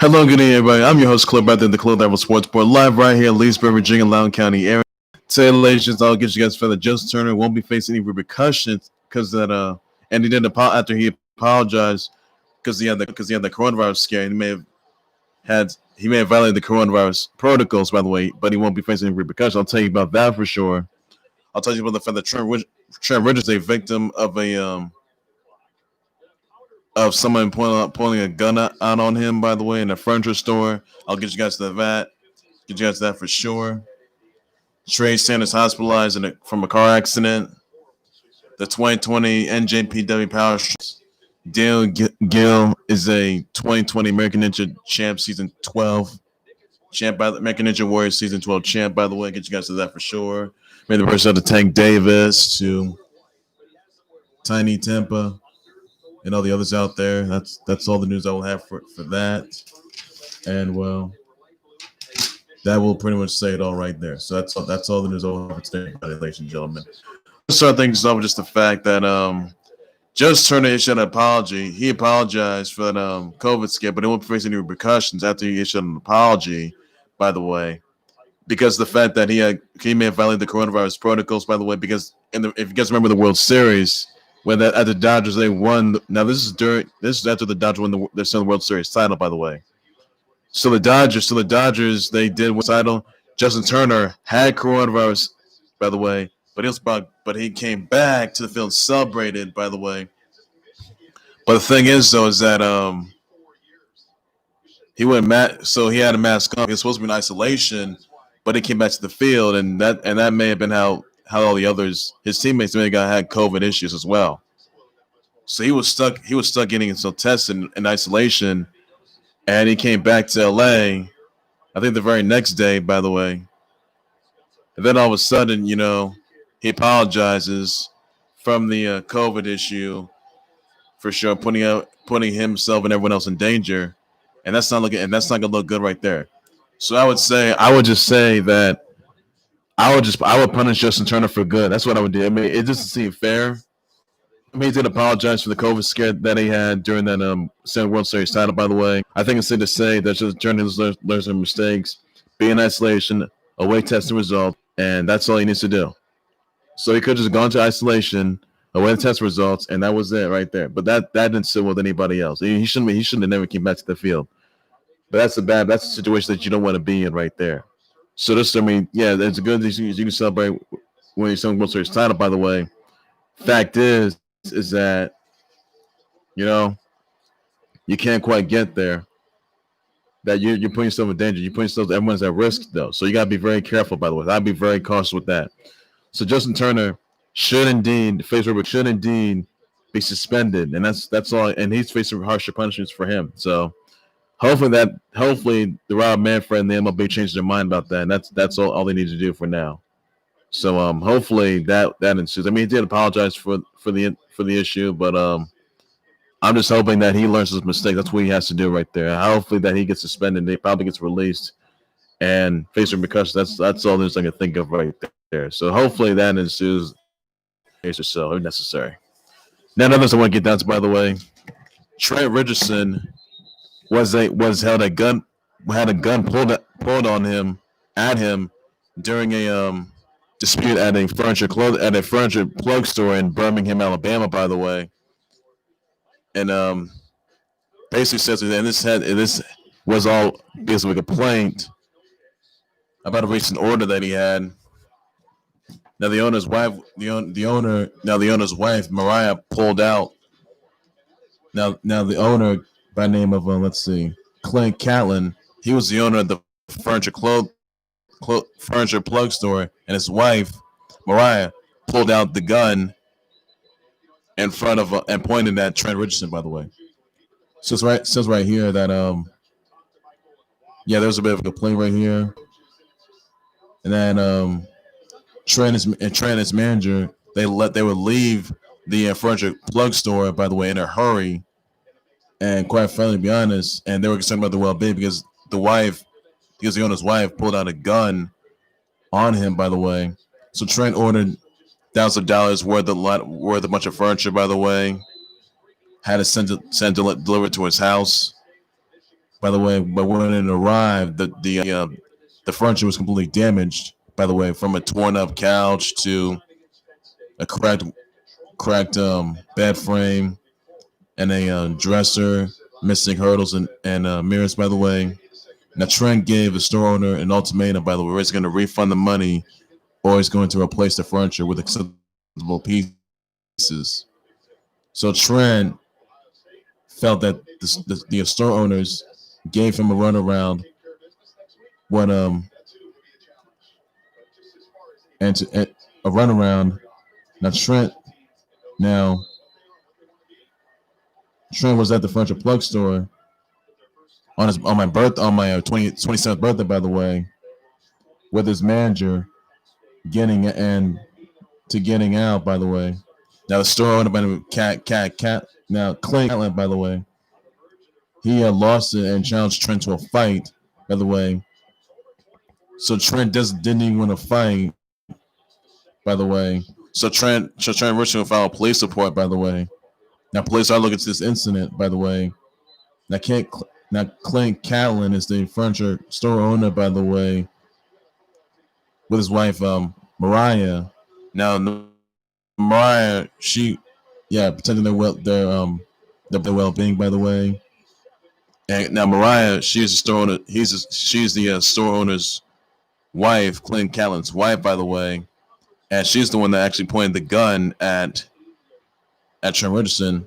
Hello, good evening, everybody. I'm your host, Clip, out there the Club Level Sports Board, live right here in Leesburg, Virginia, Loudoun County area. Today, ladies and gentlemen, I'll get you guys further. Justin Turner won't be facing any repercussions because and he didn't after he apologized because he had the coronavirus scare. He may have violated the coronavirus protocols, by the way, but he won't be facing any repercussions. I'll tell you about that for sure. I'll tell you about the fact that Trent Richardson is a victim of someone pulling a gun out on him, by the way, in a furniture store. I'll get you guys to that. Get you guys to that for sure. Trey Sanders hospitalized from a car accident. The 2020 NJPW Power Dale Gill is a 2020 American Ninja Champ Season 12 champ by the American Ninja Warrior Season 12 champ, by the way. Get you guys to that for sure. Made the first out to Tank Davis to Tiny Tampa and all the others out there. That's all the news I will have for that. And well, that will pretty much say it all right there. So that's all the news I will have for today, ladies and gentlemen. Let's start things off with just the fact that Judge Turner issued an apology. He apologized for that COVID scare, but he won't face any repercussions after he issued an apology, by the way, because the fact that he may have violated the coronavirus protocols, by the way, because if you guys remember the World Series, when at the Dodgers they won. Now this is after the Dodgers won the World Series title, by the way. So the Dodgers they did win the title. Justin Turner had coronavirus, by the way, but he came back to the field and celebrated, by the way. But the thing is though is that he had a mask on. He was supposed to be in isolation, but he came back to the field, and that may have been how all the others, his teammates, may have had COVID issues as well. So he was stuck getting himself tested in isolation, and he came back to LA, I think the very next day, by the way. And then all of a sudden, he apologizes from the COVID issue, for sure, putting himself and everyone else in danger, and that's not gonna look good right there. So I would just say that I would punish Justin Turner for good. That's what I would do. I mean, it doesn't seem fair. I mean, he did apologize for the COVID scare that he had during that World Series title, by the way. I think it's safe to say that Justin Turner learns from mistakes, be in isolation, await testing result, and that's all he needs to do. So he could have just gone to isolation, await the test results, and that was it right there. But that didn't sit with anybody else. He shouldn't have never came back to the field. But that's a situation that you don't want to be in right there. So it's a good thing you can celebrate when you're selling World Series title, by the way. Fact is that, you can't quite get there. That you're putting yourself in danger. Everyone's at risk, though. So you got to be very careful, by the way. I'd be very cautious with that. So Justin Turner should indeed be suspended. And that's all. And he's facing harsher punishments for him. So hopefully the Rob Manfred and the MLB change their mind about that. And that's all they need to do for now. So hopefully that ensues. I mean, he did apologize for the issue, but I'm just hoping that he learns his mistake. That's what he has to do right there. Hopefully that he gets suspended, he probably gets released and face repercussions. That's all there's I can think of right there. So hopefully that ensues or so if necessary. Now another thing I want to get down to, by the way, Trent Richardson had a gun pulled on him at him during a dispute at a furniture plug store in Birmingham, Alabama, by the way. And basically says that this was all because of a complaint about a recent order that he had. Now the owner's wife, Mariah, pulled out. Now the owner, by name of Clint Catlin, he was the owner of the furniture plug store, and his wife, Mariah, pulled out the gun in front of and pointed at Trent Richardson, by the way. So it says right here that there's a bit of a complaint right here, and then Trent and his manager they would leave the furniture plug store, by the way, in a hurry, and quite frankly, to be honest, and they were concerned about the well-being because the owner's wife pulled out a gun on him, by the way. So Trent ordered thousands of dollars worth a bunch of furniture, by the way. Had it sent delivered to his house. By the way, but when it arrived, the furniture was completely damaged. By the way, from a torn up couch to a cracked bed frame and a dresser, missing hurdles and mirrors. By the way, now Trent gave the store owner an ultimatum. By the way, where he's going to refund the money or he's going to replace the furniture with acceptable pieces. So Trent felt that the store owners gave him a runaround when and a runaround. Now now Trent was at the furniture plug store on my 27th birthday, by the way, with his manager getting out, by the way. Now the store owner by the cat now Clint Catlin, by the way, he had lost it and challenged Trent to a fight, by the way. So Trent didn't even want to fight, by the way. So Trent Richardson filed a police report, by the way. Now police are looking into this incident, by the way. Now Clint Catlin is the furniture store owner, by the way, with his wife Mariah. Now Mariah, protecting their well being, by the way. And now Mariah, she's the store owner. She's the store owner's wife, Clint Catlin's wife, by the way, and she's the one that actually pointed the gun at Trent Richardson.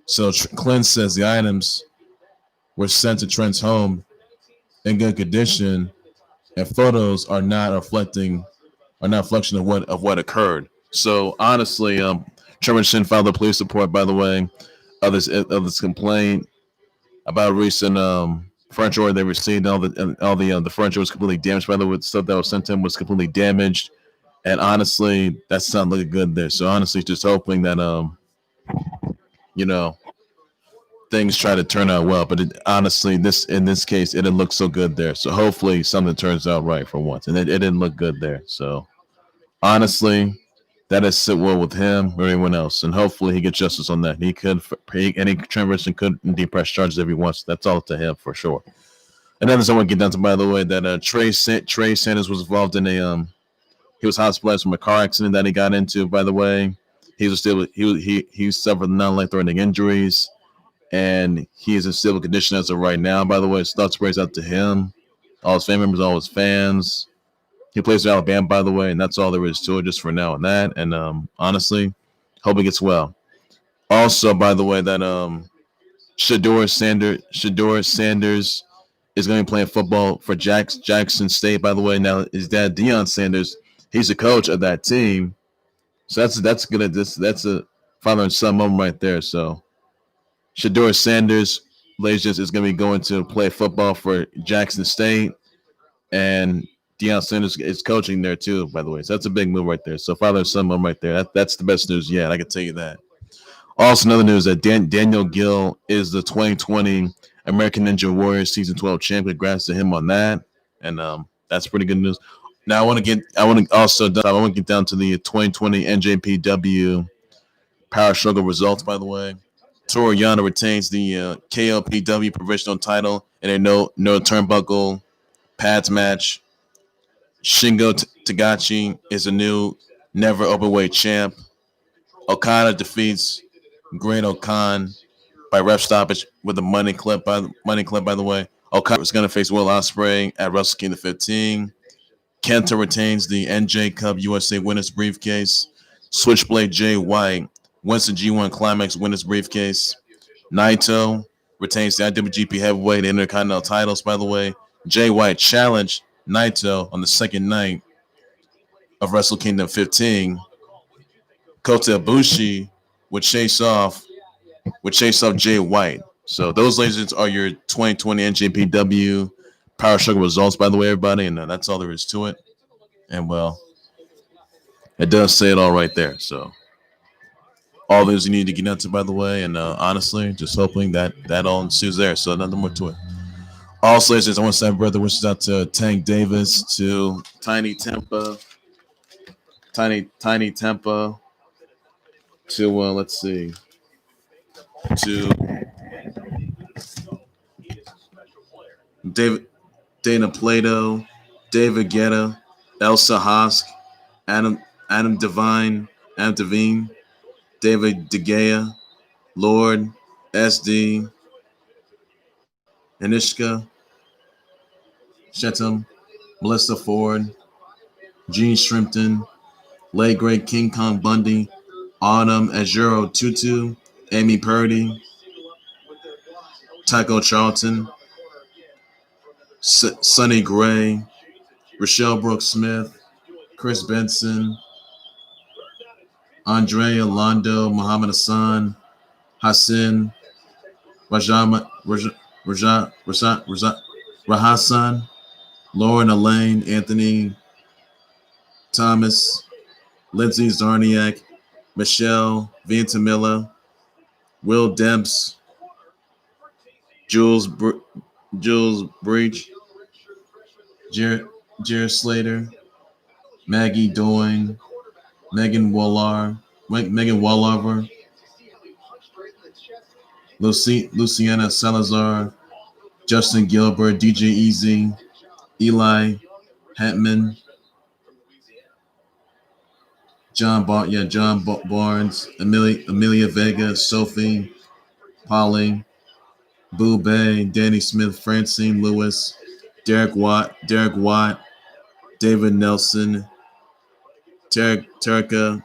So Clint says the items were sent to Trent's home in good condition, and photos are not a reflection of what occurred. So honestly, Trent Richardson filed a police report, by the way, of this complaint about recent furniture order they received. All the furniture was completely damaged. By the way, the stuff that was sent to him was completely damaged, and honestly, that's not looking good there. So honestly, just hoping that things try to turn out well. But honestly, in this case, it didn't look so good there. So hopefully, something turns out right for once, and it didn't look good there. So honestly, that is sit well with him or anyone else, and hopefully he gets justice on that. Trent Richardson could indeed press charges if he wants. That's all to him for sure. Another thing I want to get down to, by the way, that Trey Sanders was involved in he was hospitalized from a car accident that he got into. By the way, he suffered non-life-threatening injuries, and he is in stable condition as of right now. By the way, his thoughts praise out to him, all his family members, all his fans. He plays for Alabama, by the way, and that's all there is to it just for now and that. And honestly, hope he gets well. Also, by the way, that Shedeur Sanders is going to be playing football for Jackson State, by the way. Now, his dad, Deion Sanders, he's the coach of that team. So that's good. That's a father and son moment right there. So Shedeur Sanders, ladies, is going to be going to play football for Jackson State, and Deion Sanders is coaching there too, by the way. So that's a big move right there. So father and son moment right there. That's the best news yet. I can tell you that. Also, another news that Daniel Gill is the 2020 American Ninja Warriors Season 12 champion. Congrats to him on that, and that's pretty good news. Now I want to get down to the 2020 NJPW Power Struggle results. By the way, Toru Yano retains the KOPW provisional title in a no turnbuckle pads match. Shingo Tagachi is a new never openweight champ. Okada defeats Great Okan by ref stoppage with a money clip. By the way, Okada is going to face Will Ospreay at Wrestle Kingdom 15. Kenta retains the NJ Cup USA Winners Briefcase. Switchblade Jay White wins the G1 Climax Winners Briefcase. Naito retains the IWGP Heavyweight and Intercontinental titles. By the way, Jay White challenged Naito on the second night of Wrestle Kingdom 15. Kota Ibushi would chase off Jay White. So those legends are your 2020 NJPW Power Struggle results, by the way, everybody, and that's all there is to it. And well, it does say it all right there. So all those you need to get into, by the way, and honestly, just hoping that all ensues there. So nothing more to it. Also, I want to say brother wishes out to Tank Davis, to Tiny Tempa, to let's see, to David Dana Plato, David Guetta, Elsa Hosk, Adam Adam Devine, Adam Devine, David De Gea, Lord, SD, Anishka, Shetum, Melissa Ford, Gene Shrimpton, late great King Kong Bundy, Autumn Azuro Tutu, Amy Purdy, Tycho Charlton, Sonny Gray, Rochelle Brooks Smith, Chris Benson, Andrea Londo, Muhammad Hassan, Hassan, Rahasan, Lauren Elaine, Anthony Thomas, Lindsay Zarniak, Michelle Ventimilla, Will Debs, Jules Breach, Jared Slater, Maggie Doing, Megan Wallover, Luciana Salazar, Justin Gilbert, DJ Easy, Eli Hetman, John Barnes, Amelia Vega, Sophie, Polly, Boo Bay, Danny Smith, Francine Lewis, Derek Watt, David Nelson, Terika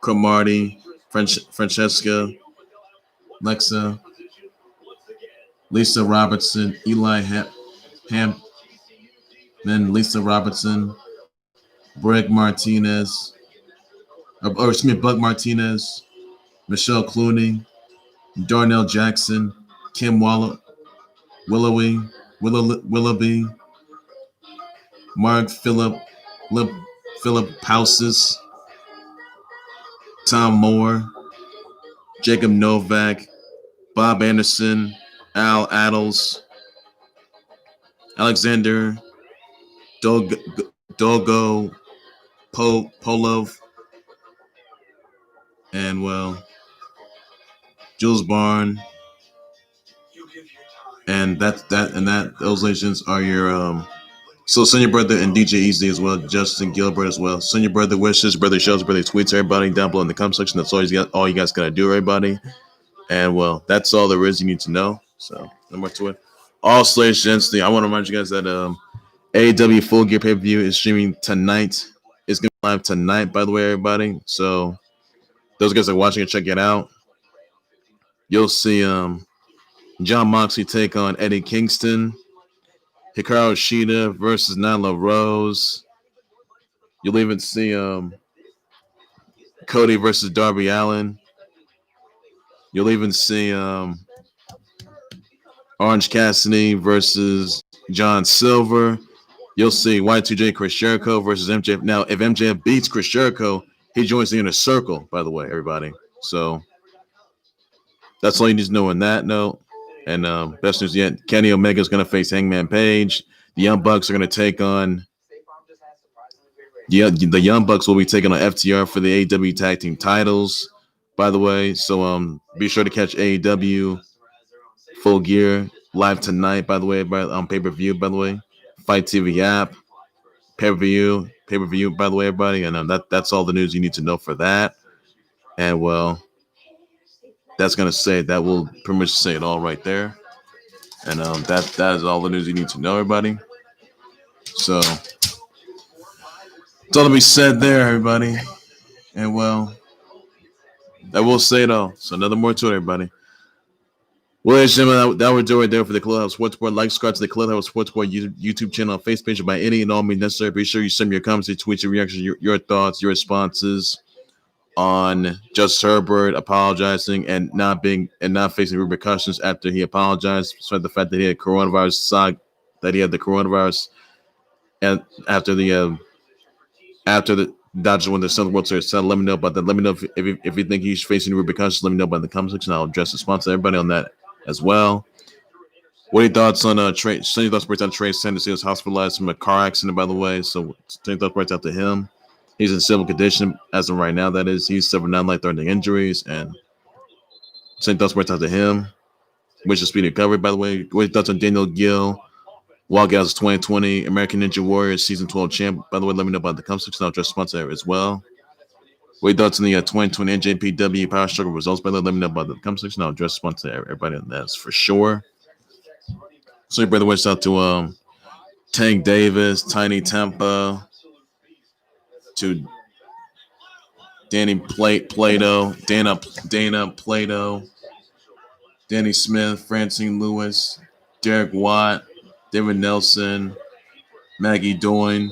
Cromartie, Francesca, Lexa, Lisa Robertson, Eli Hampman, Lisa Robertson, Bug Martinez, Michelle Clooney, Darnell Jackson, Kim Willoughby, Mark Philip Pausis, Tom Moore, Jacob Novak, Bob Anderson, Al Adels, Alexander Dogo Polov, and well, Jules Barn, and those legends are your So send your brother and DJ Easy as well, Justin Gilbert as well. Send your brother wishes, brother shows, brother tweets, everybody down below in the comment section. That's all you guys gotta do, everybody. And well, that's all there is you need to know. So no more to it. All slaves gents. I want to remind you guys that AEW Full Gear pay-per-view is streaming tonight. It's gonna be live tonight, by the way, everybody. So those guys that are watching it, check it out. You'll see John Moxley take on Eddie Kingston. Hikaru Shida versus Nyla Rose. You'll even see Cody versus Darby Allin. You'll even see Orange Cassidy versus John Silver. You'll see Y2J Chris Jericho versus MJF. Now, if MJF beats Chris Jericho, he joins the Inner Circle, by the way, everybody. So that's all you need to know on that note. And best news yet, Kenny Omega is going to face Hangman Page. The Young Bucks are going to take on the Young Bucks will be taking on FTR for the AEW Tag Team titles, by the way. So be sure to catch AEW Full Gear live tonight, by the way, on pay-per-view, by the way. Fight TV app, pay-per-view, by the way, everybody. And that's all the news you need to know for that. And well, that will pretty much say it all right there. And that is all the news you need to know, everybody. So that's all to be said there, everybody. And well, that will say it all. So another more to it, everybody. Well, ladies and gentlemen, that would do it right there for the Clubhouse Sports Board. Like, subscribe to the Clubhouse Sports Board YouTube channel on Facebook page by any and all means necessary. Be sure you send me your comments, your tweets, your reactions, your thoughts, your responses on Justice Herbert apologizing and not facing repercussions after he apologized for the fact that he had coronavirus, the coronavirus, and after the Dodgers won the Southern World Series. So let me know about that. Let me know if you think he's facing repercussions. Let me know about the comment section. I'll address the response to everybody on that as well. What are your thoughts on Trent? Send your thoughts right out to Trent Sanders. He was hospitalized from a car accident, by the way. So send your thoughts right out to him. He's in civil condition as of right now. That is, he's suffered non-life-threatening injuries, and send thoughts right out to him. Wish a speedy recovery, by the way. What are your thoughts on Daniel Gill Walkouts 2020 American Ninja Warriors Season 12 champ. By the way, let me know about the Come 6 now just sponsor as well. What thoughts on the 2020 NJPW Power Struggle results? By the way, let me know about the Come 6 now address sponsor everybody on that for sure. So, your brother, wish out to Tank Davis, Tiny Tempa, to Danny Plato, Dana Plato, Danny Smith, Francine Lewis, Derek Watt, David Nelson, Maggie Doyne,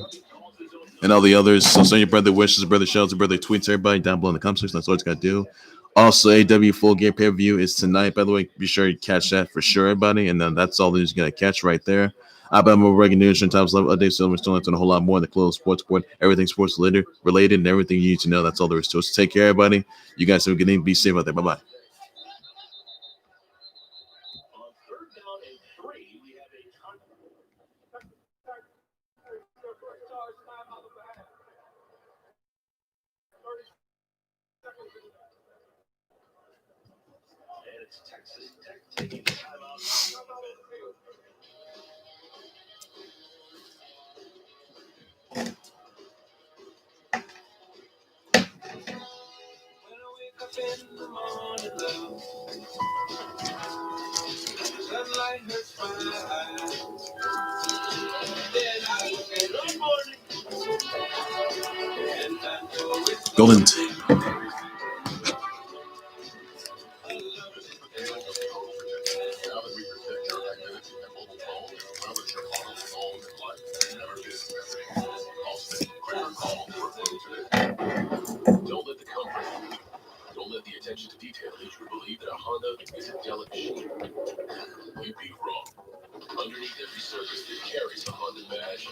and all the others. So send your brother wishes, brother shouts, brother tweets, everybody down below in the comment section. That's all you got to do. Also, AW Full Gear pay-per-view is tonight, by the way. Be sure you catch that for sure, everybody. And then that's all the news you got to catch right there. I bet more regular news and times level updates, so still and a whole lot more than the clothes, sports board, everything sports related, and everything you need to know. That's all there is to it. So take care, everybody. You guys have a good evening. Be safe out there. Bye-bye. Golden. Don't let the attention to detail lead you to believe that a Honda is a delicate sheet. You'd be wrong. Underneath every surface that carries the Honda badge,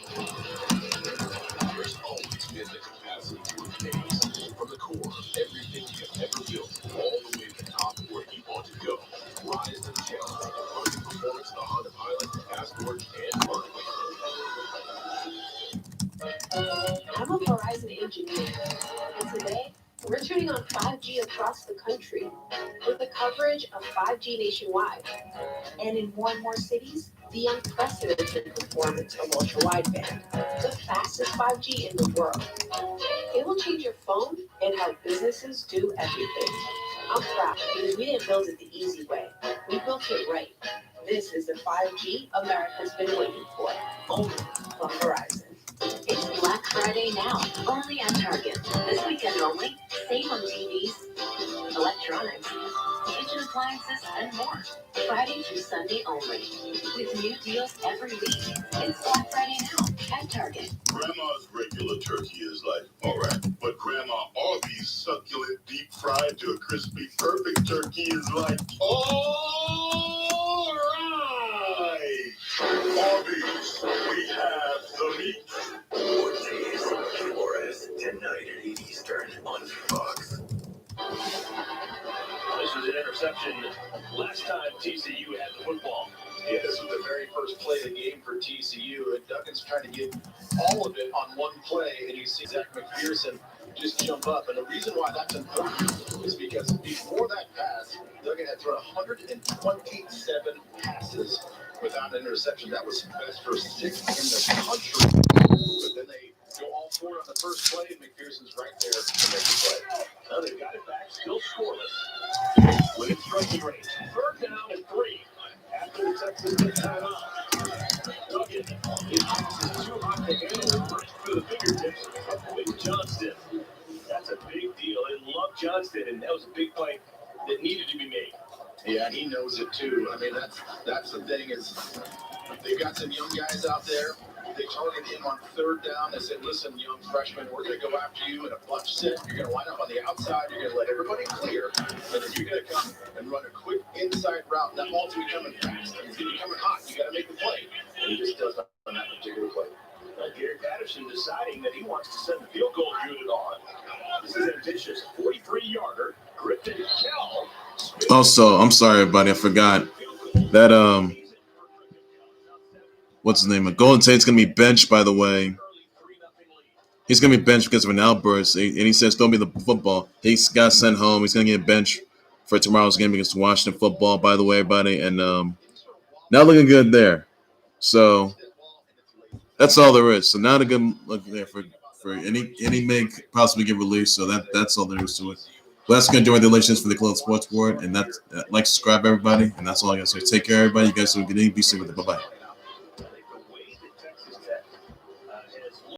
there's always been the capacity to amaze. From the core of everything you have ever built, all the way to the top of where you want to go. Rise to the challenge. Rugged performance of the Honda Pilot, Passport, and Birmingham. I'm a Verizon engineer, and today we're turning on 5G across the country with the coverage of 5G nationwide. And in more and more cities, the unprecedented performance of ultra-wideband, the fastest 5G in the world. It will change your phone and how businesses do everything. I'm proud because we didn't build it the easy way. We built it right. This is the 5G America's been waiting for, only from Verizon. It's Black Friday now, only at Target. This weekend only, save on TVs, electronics, kitchen appliances, and more. Friday through Sunday only, with new deals every week. It's Black Friday now at Target. Grandma's regular turkey is like, all right, but Grandma Arby's succulent, deep fried to a crispy, perfect turkey is like, all right. Arby's, we have the meat. 4 days of Flores tonight at 8 Eastern on Fox. This was an interception last time TCU had the football. Yeah, this was the very first play of the game for TCU. And Duggan's trying to get all of it on one play, and you see Zach McPherson just jump up. And the reason why that's important is because before that pass, Duggan had thrown 127 passes without an interception. That was best for 6th in the country. But then they go all for it on the first play, and McPherson's right there to make the play. Now they've got it back, still scoreless. With striking range, 3rd down and 3. After the Texans get timeout. Duggan is too hot to handle for the fingertips of Quentin Johnston. That's a big deal. They love Johnston, and that was a big play that needed to be made. Yeah, he knows it too. I mean, that's the thing is they've got some young guys out there. They targeted him on 3rd down. They said, listen, young freshman, we're going to go after you in a bunch set. You're going to line up on the outside. You're going to let everybody clear. And then you're going to come and run a quick inside route. That ball's going to be coming fast. It's going to be coming hot. You got to make the play. And he just does not on that particular play. Gary Patterson deciding that he wants to send the field goal unit on. This is ambitious. 43-yarder. Griffin Kell. Also, I'm sorry, everybody. I forgot that what's his name? Golden Tate's gonna be benched, by the way. He's gonna be benched because of an outburst, and he says, "Don't be the football." He got sent home. He's gonna get benched for tomorrow's game against Washington football, by the way, everybody. And not looking good there. So That's all there is. So now to get look there for any may possibly get released. So that's all there is to it. But that's gonna join the relations for the Cloud Sports Board, and that's like subscribe everybody, and that's all I gotta say. Take care, everybody. You guys have a good evening. Be safe with it. Bye bye.